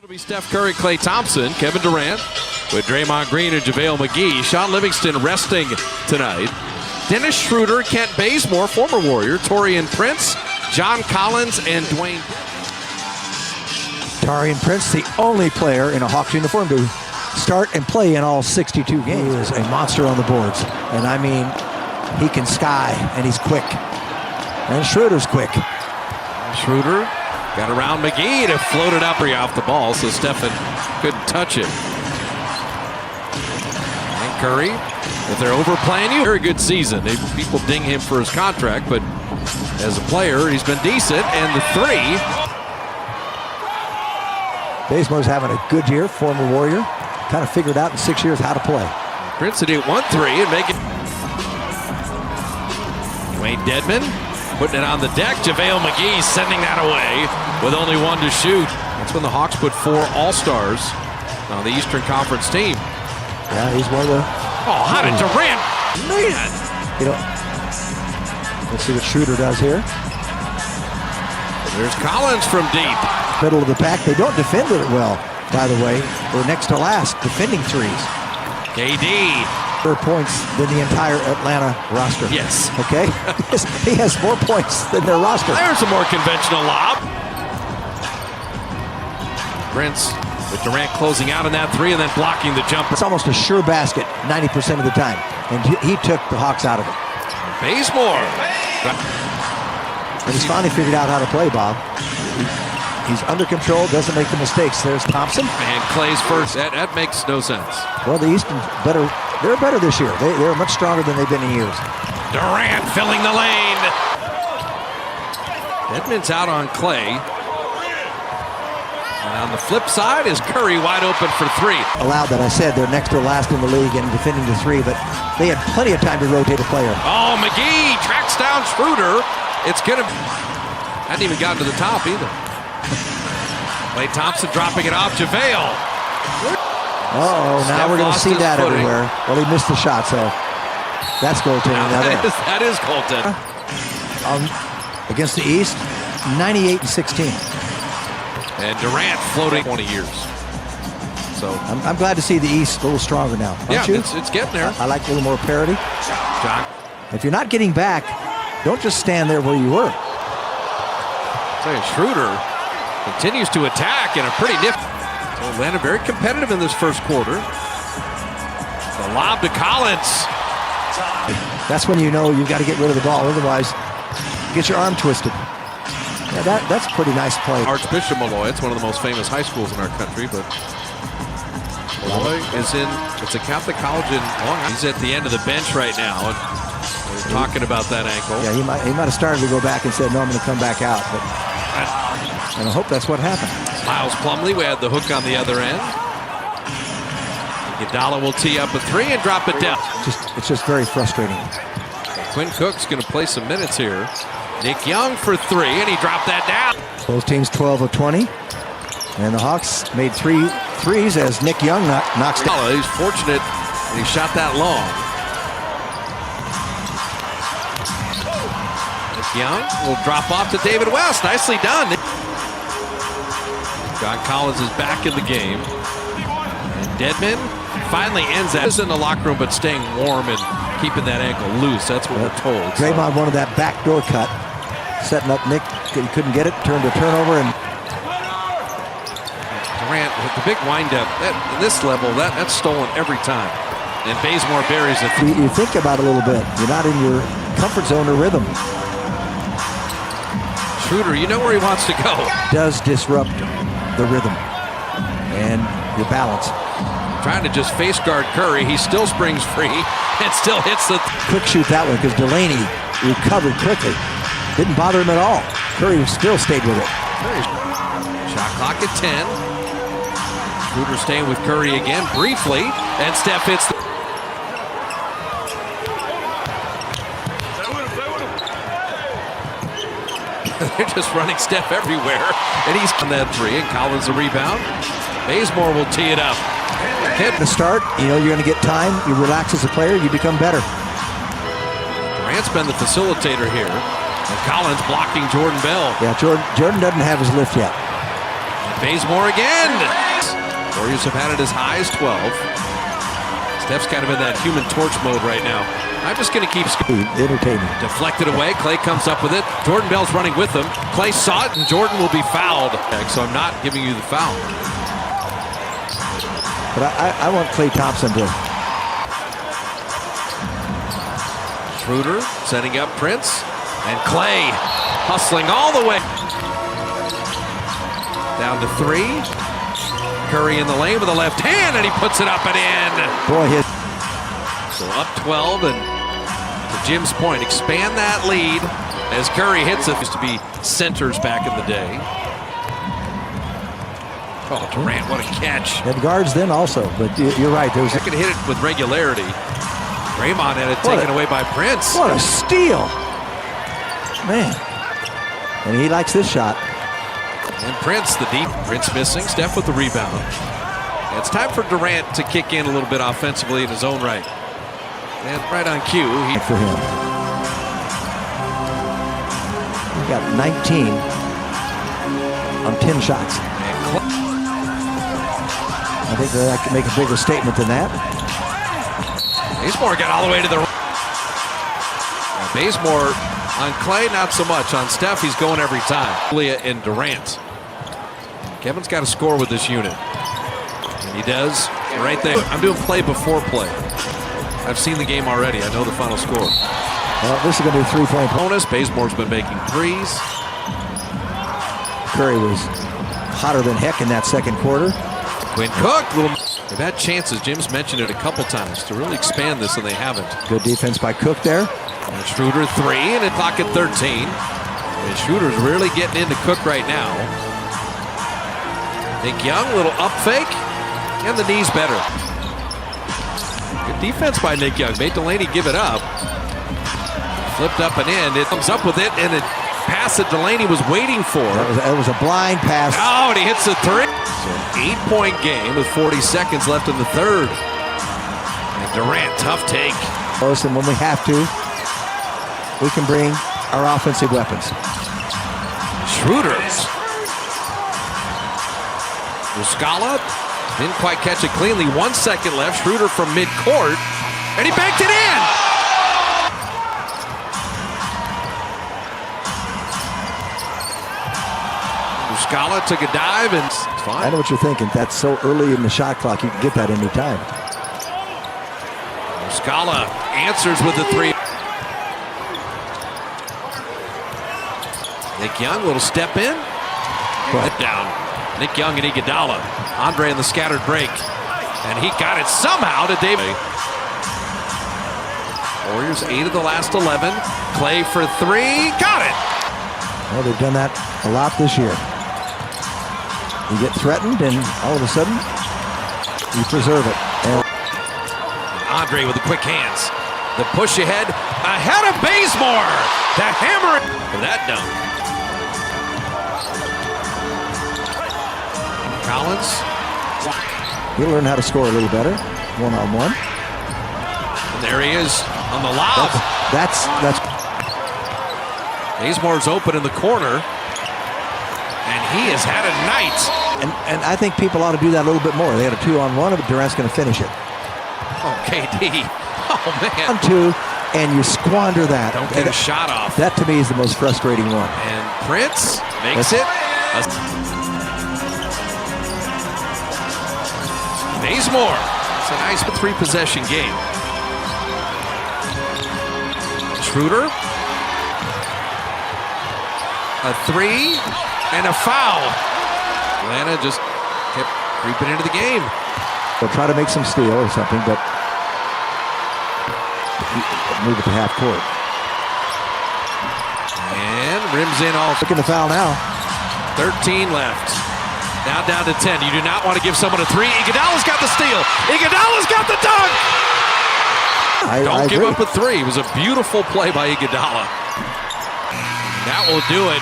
It'll be Steph Curry, Klay Thompson, Kevin Durant with Draymond Green and JaVale McGee. Sean Livingston resting tonight. Dennis Schroeder, Kent Bazemore, former Warrior, Taurean Prince, John Collins, and Dwayne. Taurean Prince, the only player in a Hawks uniform to start and play in all 62 games. He is a monster on the boards. And I mean, he can sky, and he's quick. And Schroeder's quick. Schroeder got around McGee to float it up off the ball, so Stephen couldn't touch it. And Curry, if they're overplaying you, very good season. People ding him for his contract, but as a player, he's been decent. And the three. Bazemore's having a good year, former Warrior. Kind of figured out in 6 years how to play. Prince hit 1-3 and make it. Dwayne Dedmon putting it on the deck. JaVale McGee sending that away with only one to shoot. That's when the Hawks put 4 All-Stars on the Eastern Conference team. Yeah, he's one of the... Oh, how did Durant? Man! You know, let's see what Schroeder does here. There's Collins from deep. Middle of the pack. They don't defend it well, by the way. They're next to last, defending threes. KD. More points than the entire Atlanta roster. Yes. Okay? He has more points than their roster. There's a more conventional lob. Prince with Durant closing out on that three and then blocking the jumper. It's almost a sure basket 90% of the time. And he took the Hawks out of it. Bazemore. And he's finally figured out how to play, Bob. He's under control, doesn't make the mistakes. There's Thompson. And Clay's first. That makes no sense. Well, the Eastern better. They're better this year. They're much stronger than they've been in years. Durant filling the lane. Edmonds out on Clay. And on the flip side is Curry wide open for 3. Allowed that. I said they're next to last in the league in defending the 3, but they had plenty of time to rotate a player. Oh, McGee tracks down Schroeder. It's gonna. Hadn't even gotten to the top either. Klay Thompson dropping it off. JaVale. Oh, now we're going to see that everywhere. Well, he missed the shot, so that's goaltending. That is goaltending. Against the East, 98-16. And Durant floating 20 years. So I'm glad to see the East a little stronger now. Aren't you? It's getting there. I like a little more parity. John. If you're not getting back, don't just stand there where you were. Schroeder continues to attack in a pretty different. So Atlanta very competitive in this first quarter. The lob to Collins. That's when you know you've got to get rid of the ball. Otherwise, you get your arm twisted. Yeah, that's a pretty nice play. Archbishop Malloy. It's one of the most famous high schools in our country, but Malloy is it's a Catholic college in Long Island. He's at the end of the bench right now. And we're talking about that ankle. Yeah, he might have started to go back and said, no, I'm going to come back out. But and I hope that's what happened. Miles Plumlee, we had the hook on the other end. Iguodala will tee up a 3 and drop it down. It's just very frustrating. Quinn Cook's going to play some minutes here. Nick Young for 3, and he dropped that down. Both teams 12 of 20. And the Hawks made 3 threes as Nick Young knocks down. He's fortunate that he shot that long. Nick Young will drop off to David West. Nicely done. John Collins is back in the game. And Dedmon finally ends that. He's in the locker room, but staying warm and keeping that ankle loose. That's what we're told. Draymond wanted that backdoor cut. Setting up Nick. He couldn't get it. Turned a turnover. And Durant with the big windup. At this level, that's stolen every time. And Bazemore buries it. You think about it a little bit. You're not in your comfort zone or rhythm. Schroeder, you know where he wants to go. Does disrupt the rhythm and your balance. Trying to just face guard Curry. He still springs free and still hits the... Quick shoot that one because Delaney recovered quickly. Didn't bother him at all. Curry still stayed with it. Shot clock at 10. Schroeder staying with Curry again briefly. And Steph hits the... They're just running Steph everywhere. And he's on that 3. And Collins a rebound. Bazemore will tee it up. At the start, you know you're going to get time. You relax as a player, you become better. Durant's been the facilitator here. And Collins blocking Jordan Bell. Yeah, Jordan doesn't have his lift yet. Bazemore again. Warriors have had it as high as 12. Steph's kind of in that human torch mode right now. I'm just going to keep entertaining. Deflected away. Clay comes up with it. Jordan Bell's running with him. Clay saw it, and Jordan will be fouled. So I'm not giving you the foul. But I want Klay Thompson to. Schroeder setting up Prince. And Clay hustling all the way. Down to 3. Curry in the lane with the left hand, and he puts it up and in. Boy, hit. So up 12, and to Jim's point, expand that lead as Curry hits it. Used to be centers back in the day. Oh, Durant, what a catch. Had guards then also, but you're right. There was I could hit it with regularity. Draymond had it taken away by Prince. What a steal. Man. And he likes this shot. And Prince, the deep. Prince missing. Steph with the rebound. And it's time for Durant to kick in a little bit offensively in his own right. And right on cue. For him. He got 19 on 10 shots. I think that I can make a bigger statement than that. Bazemore got all the way to the. Bazemore on Clay, not so much. On Steph, he's going every time. Leah and Durant. Kevin's got to score with this unit. And he does right there. I'm doing play before play. I've seen the game already. I know the final score. Well, this is going to be a 3-point bonus. Bazemore's been making threes. Curry was hotter than heck in that second quarter. Quinn Cook, they've had chances. Jim's mentioned it a couple times to really expand this, and they haven't. Good defense by Cook there. And Schroeder 3, and a clock at 13. And Schroeder's really getting into Cook right now. Nick Young, little up fake, and the knee's better. Good defense by Nick Young. Made Delaney give it up. Flipped up and in. It comes up with it, and a pass that Delaney was waiting for. That was a blind pass. Oh, and he hits the 3. So 8-point game with 40 seconds left in the third. And Durant, tough take. Close, and when we have to, we can bring our offensive weapons. Schroeder. Muscala didn't quite catch it cleanly. 1 second left. Schroeder from midcourt, and he banked it in. Muscala took a dive, and it's fine. I know what you're thinking. That's so early in the shot clock. You can get that any time. Muscala answers with the 3. Nick Young, little step in. Right down. Nick Young and Iguodala. Andre in the scattered break. And he got it somehow to David. Warriors 8 of the last 11. Clay for 3. Got it! Well, they've done that a lot this year. You get threatened, and all of a sudden, you preserve it. And Andre with the quick hands. The push ahead of Bazemore. The hammer for that dunk. Collins. he'll learn how to score a little better, one-on-one. And there he is on the lob. That's Bazemore's open in the corner, and he has had a night. And I think people ought to do that a little bit more. They had a 2-on-1, but Durant's going to finish it. Oh, KD. Oh, man. 1-2, and you squander that. Don't get a shot off. That, to me, is the most frustrating one. And Prince makes it. Bazemore. It's a nice 3-possession game. Schroeder. A 3 and a foul. Atlanta just kept creeping into the game. They'll try to make some steal or something, but move it to half court. And rims in all. Looking to foul now. 13 left. Now down to 10. You do not want to give someone a 3. Iguodala's got the steal. Iguodala's got the dunk. Don't give up a 3. It was a beautiful play by Iguodala. That will do it.